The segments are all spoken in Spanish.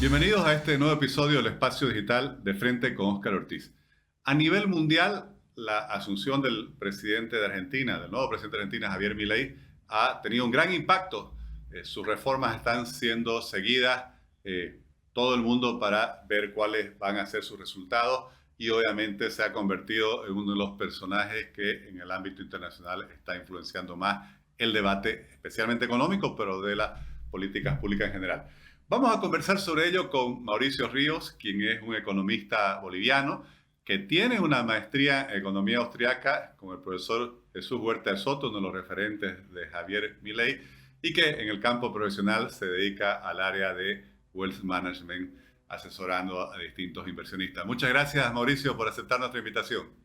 Bienvenidos a este nuevo episodio del Espacio Digital de Frente con Óscar Ortiz. A nivel mundial, la asunción del presidente de Argentina, del nuevo presidente de Argentina, Javier Milei, ha tenido un gran impacto. Sus reformas están siendo seguidas todo el mundo para ver cuáles van a ser sus resultados y obviamente se ha convertido en uno de los personajes que en el ámbito internacional está influenciando más el debate, especialmente económico, pero de las políticas públicas en general. Vamos a conversar sobre ello con Mauricio Ríos, quien es un economista boliviano que tiene una maestría en economía austriaca con el profesor Jesús Huerta de Soto, uno de los referentes de Javier Milei, y que en el campo profesional se dedica al área de wealth management, asesorando a distintos inversionistas. Muchas gracias, Mauricio, por aceptar nuestra invitación.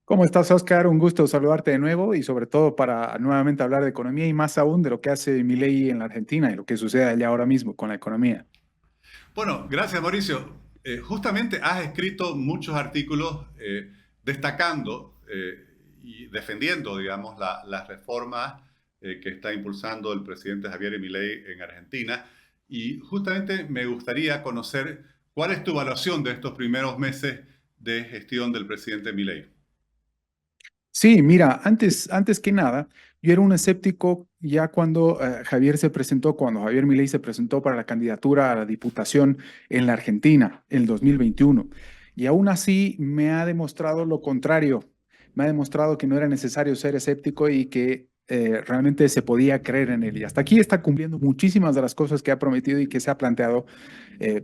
¿Cómo estás, Oscar? Un gusto saludarte de nuevo y sobre todo para nuevamente hablar de economía y más aún de lo que hace Milei en la Argentina y lo que sucede allá ahora mismo con la economía. Bueno, gracias Mauricio. Justamente has escrito muchos artículos destacando y defendiendo, digamos, las reformas que está impulsando el presidente Javier Milei en Argentina. Y justamente me gustaría conocer cuál es tu evaluación de estos primeros meses de gestión del presidente Milei. Sí, mira, antes que nada, yo era un escéptico ya cuando cuando Javier Milei se presentó para la candidatura a la diputación en la Argentina en el 2021. Y aún así me ha demostrado lo contrario. Me ha demostrado que no era necesario ser escéptico y que realmente se podía creer en él. Y hasta aquí está cumpliendo muchísimas de las cosas que ha prometido y que se ha planteado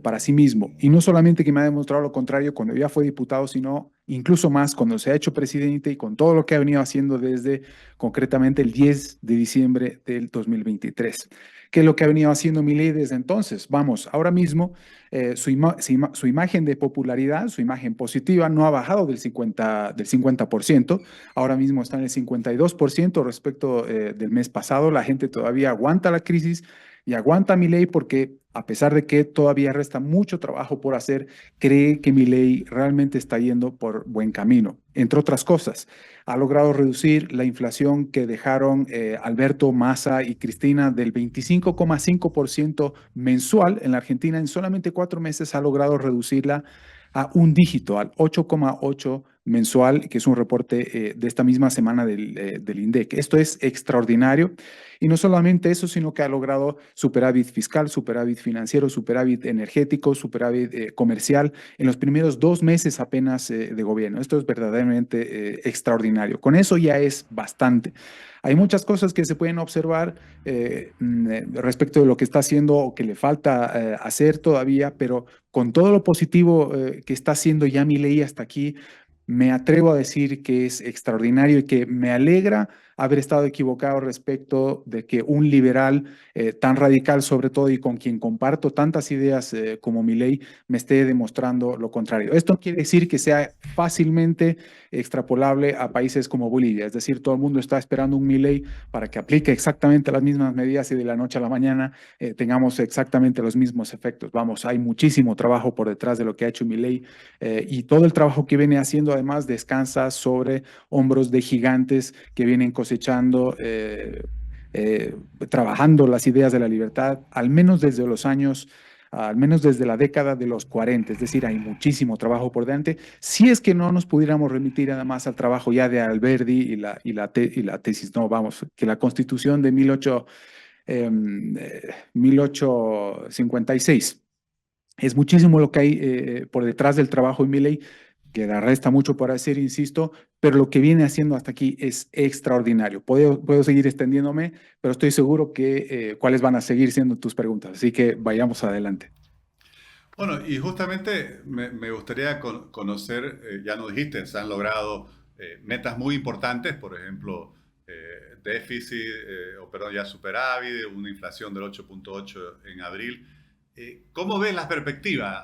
para sí mismo. Y no solamente que me ha demostrado lo contrario cuando ya fue diputado, sino incluso más cuando se ha hecho presidente y con todo lo que ha venido haciendo desde concretamente el 10 de diciembre del 2023. ¿Qué es lo que ha venido haciendo Milei desde entonces? Vamos, ahora mismo su imagen de popularidad, su imagen positiva, no ha bajado del 50%. Ahora mismo está en el 52% respecto del mes pasado. La gente todavía aguanta la crisis y aguanta a Milei porque a pesar de que todavía resta mucho trabajo por hacer, cree que Milei realmente está yendo por buen camino. Entre otras cosas, ha logrado reducir la inflación que dejaron Alberto Massa y Cristina del 25,5% mensual en la Argentina. En solamente 4 meses ha logrado reducirla a un dígito, al 8,8 mensual, que es un reporte de esta misma semana del INDEC. Esto es extraordinario. Y no solamente eso, sino que ha logrado superávit fiscal, superávit financiero, superávit energético, superávit comercial en los primeros 2 meses apenas de gobierno. Esto es verdaderamente extraordinario. Con eso ya es bastante. Hay muchas cosas que se pueden observar respecto de lo que está haciendo o que le falta hacer todavía, pero con todo lo positivo que está haciendo ya Milei hasta aquí, me atrevo a decir que es extraordinario y que me alegra haber estado equivocado respecto de que un liberal tan radical sobre todo y con quien comparto tantas ideas como Milei me esté demostrando lo contrario. Esto no quiere decir que sea fácilmente extrapolable a países como Bolivia, es decir, todo el mundo está esperando un Milei para que aplique exactamente las mismas medidas y de la noche a la mañana tengamos exactamente los mismos efectos. Vamos, hay muchísimo trabajo por detrás de lo que ha hecho Milei y todo el trabajo que viene haciendo además descansa sobre hombros de gigantes que vienen cosechando, eh, trabajando las ideas de la libertad, al menos desde la década de los 40, es decir, hay muchísimo trabajo por delante. Si es que no nos pudiéramos remitir además al trabajo ya de Alberdi y la tesis, no, vamos, que la Constitución de 1856. Es muchísimo lo que hay por detrás del trabajo de Milei, que le resta mucho por hacer, insisto, pero lo que viene haciendo hasta aquí es extraordinario. Puedo seguir extendiéndome, pero estoy seguro que cuáles van a seguir siendo tus preguntas, así que vayamos adelante. Bueno, y justamente me gustaría conocer, ya nos dijiste, se han logrado metas muy importantes, por ejemplo, déficit, o perdón, ya superávit, una inflación del 8,8 en abril. ¿Cómo ves las perspectivas?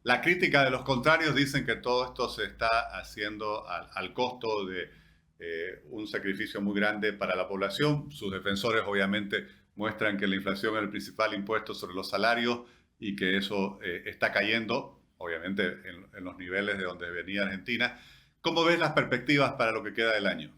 La crítica de los contrarios dicen que todo esto se está haciendo al costo de un sacrificio muy grande para la población. Sus defensores obviamente muestran que la inflación es el principal impuesto sobre los salarios y que eso está cayendo, obviamente, en los niveles de donde venía Argentina. ¿Cómo ves las perspectivas para lo que queda del año?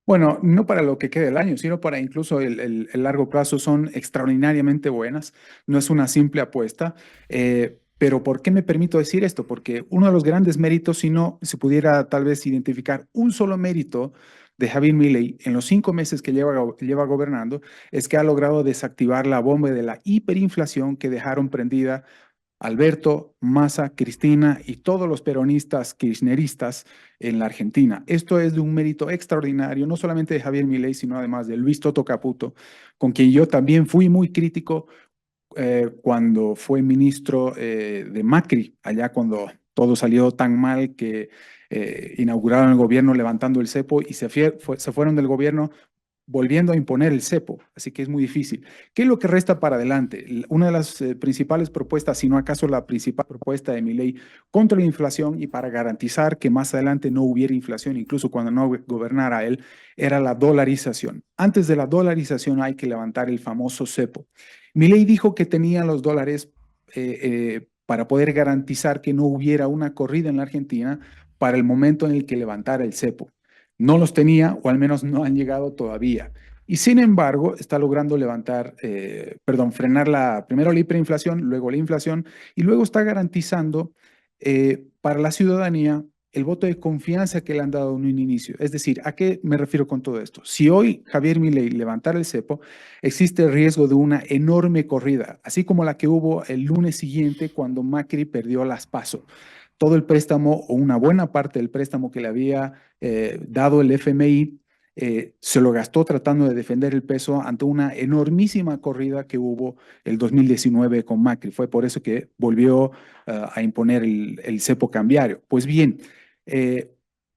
Bueno, no para lo que quede del año, sino para incluso el largo plazo son extraordinariamente buenas. No es una simple apuesta. Pero ¿por qué me permito decir esto? Porque uno de los grandes méritos, si no se pudiera tal vez identificar un solo mérito de Javier Milei en los 5 meses que lleva gobernando, es que ha logrado desactivar la bomba de la hiperinflación que dejaron prendida Alberto, Massa, Cristina y todos los peronistas kirchneristas en la Argentina. Esto es de un mérito extraordinario, no solamente de Javier Milei, sino además de Luis Toto Caputo, con quien yo también fui muy crítico cuando fue ministro de Macri, allá cuando todo salió tan mal que inauguraron el gobierno levantando el cepo y se fueron del gobierno volviendo a imponer el cepo, así que es muy difícil. ¿Qué es lo que resta para adelante? Una de las principales propuestas, si no acaso la principal propuesta de mi ley contra la inflación y para garantizar que más adelante no hubiera inflación, incluso cuando no gobernara él, era la dolarización. Antes de la dolarización hay que levantar el famoso cepo. Mi ley dijo que tenía los dólares para poder garantizar que no hubiera una corrida en la Argentina para el momento en el que levantara el cepo. No los tenía, o al menos no han llegado todavía. Y sin embargo, está logrando frenar primero la hiperinflación, luego la inflación, y luego está garantizando para la ciudadanía el voto de confianza que le han dado en un inicio. Es decir, ¿a qué me refiero con todo esto? Si hoy Javier Milei levantara el cepo, existe el riesgo de una enorme corrida, así como la que hubo el lunes siguiente cuando Macri perdió las PASO. Todo el préstamo o una buena parte del préstamo que le había dado el FMI se lo gastó tratando de defender el peso ante una enormísima corrida que hubo el 2019 con Macri. Fue por eso que volvió a imponer el cepo cambiario. Pues bien, eh,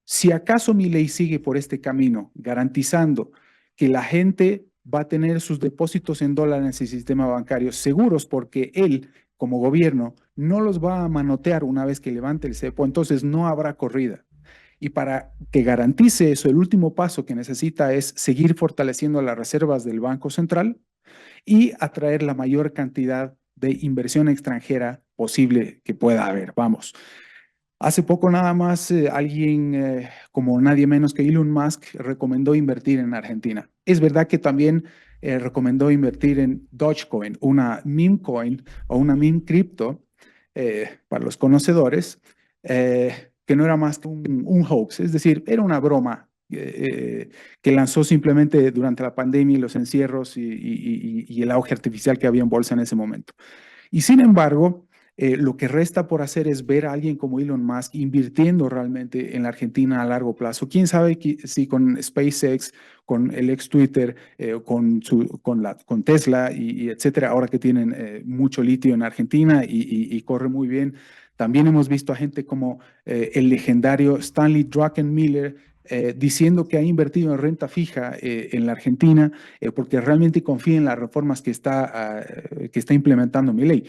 si acaso Milei sigue por este camino, garantizando que la gente va a tener sus depósitos en dólares en ese sistema bancario seguros porque él, como gobierno, no los va a manotear una vez que levante el cepo, entonces no habrá corrida. Y para que garantice eso, el último paso que necesita es seguir fortaleciendo las reservas del Banco Central y atraer la mayor cantidad de inversión extranjera posible que pueda haber. Vamos. Hace poco nada más alguien como nadie menos que Elon Musk recomendó invertir en Argentina. Es verdad que también recomendó invertir en Dogecoin, una meme coin o una meme cripto para los conocedores, que no era más que un hoax, es decir, era una broma que lanzó simplemente durante la pandemia y los encierros y el auge artificial que había en bolsa en ese momento. Y sin embargo, lo que resta por hacer es ver a alguien como Elon Musk invirtiendo realmente en la Argentina a largo plazo. ¿Quién sabe si con SpaceX, con el ex Twitter, con Tesla y etcétera, ahora que tienen mucho litio en Argentina y corre muy bien? También hemos visto a gente como el legendario Stanley Druckenmiller, diciendo que ha invertido en renta fija en la Argentina porque realmente confía en las reformas que está implementando Milei.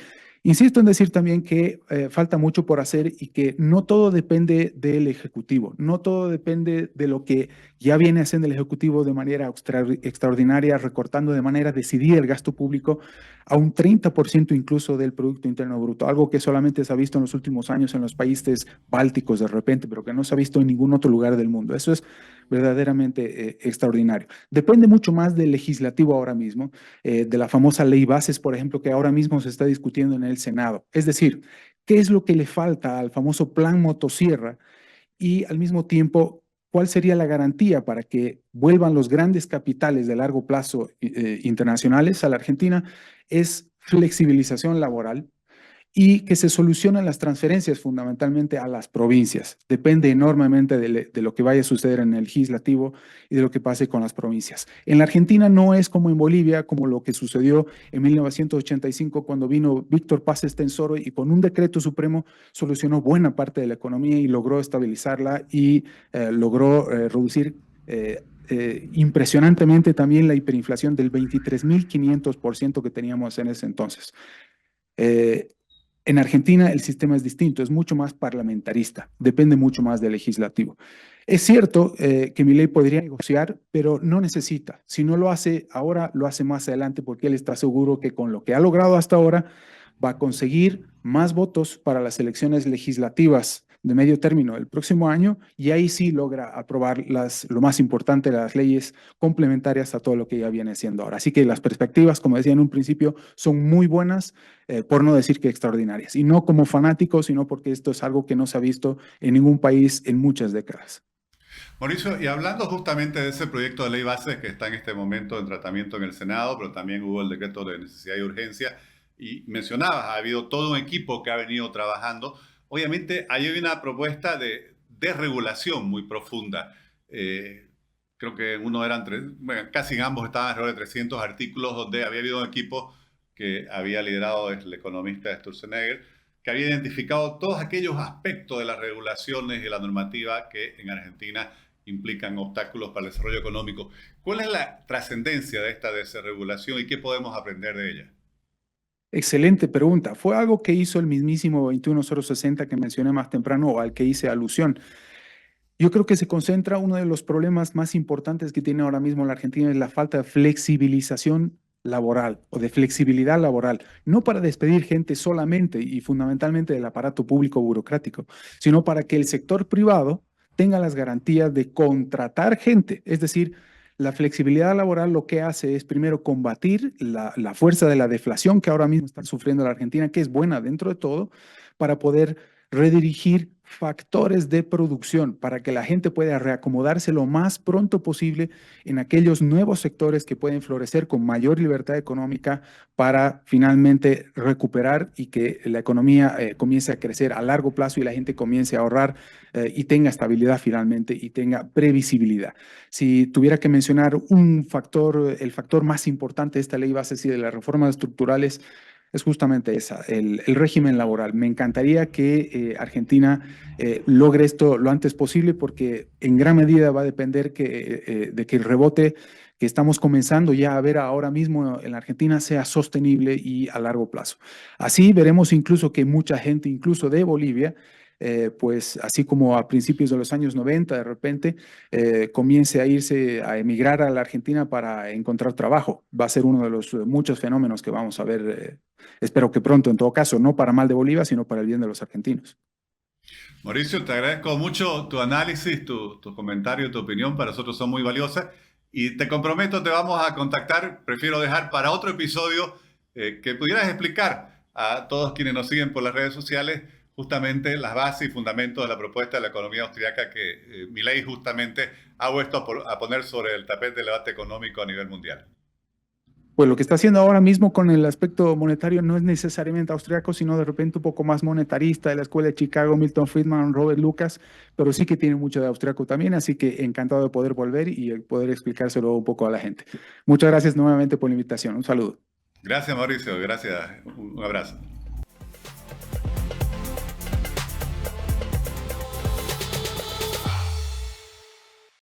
Insisto en decir también que falta mucho por hacer y que no todo depende del Ejecutivo, no todo depende de lo que ya viene haciendo el Ejecutivo de manera extraordinaria, recortando de manera decidida el gasto público a un 30% incluso del Producto Interno Bruto, algo que solamente se ha visto en los últimos años en los países bálticos de repente, pero que no se ha visto en ningún otro lugar del mundo. Eso es verdaderamente extraordinario. Depende mucho más del legislativo ahora mismo, de la famosa ley bases, por ejemplo, que ahora mismo se está discutiendo en el Senado. Es decir, ¿qué es lo que le falta al famoso plan motosierra? Y al mismo tiempo, ¿cuál sería la garantía para que vuelvan los grandes capitales de largo plazo internacionales a la Argentina? Es flexibilización laboral y que se solucionan las transferencias fundamentalmente a las provincias. Depende enormemente de lo que vaya a suceder en el legislativo y de lo que pase con las provincias. En la Argentina no es como en Bolivia, como lo que sucedió en 1985 cuando vino Víctor Paz Estenssoro y con un decreto supremo solucionó buena parte de la economía y logró estabilizarla y logró reducir impresionantemente también la hiperinflación del 23.500% que teníamos en ese entonces. Eh, en Argentina el sistema es distinto, es mucho más parlamentarista, depende mucho más del legislativo. Es cierto que Milei podría negociar, pero no necesita. Si no lo hace ahora, lo hace más adelante porque él está seguro que con lo que ha logrado hasta ahora va a conseguir más votos para las elecciones legislativas de medio término del próximo año, y ahí sí logra aprobar lo más importante, las leyes complementarias a todo lo que ya viene siendo ahora. Así que las perspectivas, como decía en un principio, son muy buenas, por no decir que extraordinarias. Y no como fanáticos, sino porque esto es algo que no se ha visto en ningún país en muchas décadas. Mauricio, y hablando justamente de ese proyecto de ley base que está en este momento en tratamiento en el Senado, pero también hubo el decreto de necesidad y urgencia, y mencionabas, ha habido todo un equipo que ha venido trabajando. Obviamente, ahí hay una propuesta de desregulación muy profunda. Eh, Creo que en uno eran, bueno, casi en ambos estaban alrededor de 300 artículos donde había habido un equipo que había liderado el economista Sturzenegger, que había identificado todos aquellos aspectos de las regulaciones y la normativa que en Argentina implican obstáculos para el desarrollo económico. ¿Cuál es la trascendencia de esta desregulación y qué podemos aprender de ella? Excelente pregunta. Fue algo que hizo el mismísimo 21060 que mencioné más temprano o al que hice alusión. Yo creo que se concentra uno de los problemas más importantes que tiene ahora mismo la Argentina es la falta de flexibilización laboral o de flexibilidad laboral, no para despedir gente solamente y fundamentalmente del aparato público burocrático, sino para que el sector privado tenga las garantías de contratar gente. Es decir, la flexibilidad laboral lo que hace es primero combatir la fuerza de la deflación que ahora mismo está sufriendo la Argentina, que es buena dentro de todo, para poder redirigir factores de producción para que la gente pueda reacomodarse lo más pronto posible en aquellos nuevos sectores que pueden florecer con mayor libertad económica para finalmente recuperar y que la economía comience a crecer a largo plazo y la gente comience a ahorrar y tenga estabilidad finalmente y tenga previsibilidad. Si tuviera que mencionar un factor, el factor más importante de esta ley base y de las reformas estructurales, es justamente esa, el régimen laboral. Me encantaría que Argentina logre esto lo antes posible porque en gran medida va a depender de que el rebote que estamos comenzando ya a ver ahora mismo en la Argentina sea sostenible y a largo plazo. Así veremos incluso que mucha gente, incluso de Bolivia, pues así como a principios de los años 90, de repente comience a irse a emigrar a la Argentina para encontrar trabajo. Va a ser uno de los muchos fenómenos que vamos a ver, espero que pronto en todo caso, no para mal de Bolivia, sino para el bien de los argentinos. Mauricio, te agradezco mucho tu análisis, tu comentario, tu opinión. Para nosotros son muy valiosas. Y te comprometo, te vamos a contactar. Prefiero dejar para otro episodio que pudieras explicar a todos quienes nos siguen por las redes sociales justamente las bases y fundamentos de la propuesta de la economía austriaca que Milei justamente ha vuelto a poner sobre el tapete del debate económico a nivel mundial. Pues lo que está haciendo ahora mismo con el aspecto monetario no es necesariamente austriaco, sino de repente un poco más monetarista de la escuela de Chicago, Milton Friedman, Robert Lucas, pero sí que tiene mucho de austriaco también, así que encantado de poder volver y poder explicárselo un poco a la gente. Muchas gracias nuevamente por la invitación. Un saludo. Gracias, Mauricio. Gracias. Un abrazo.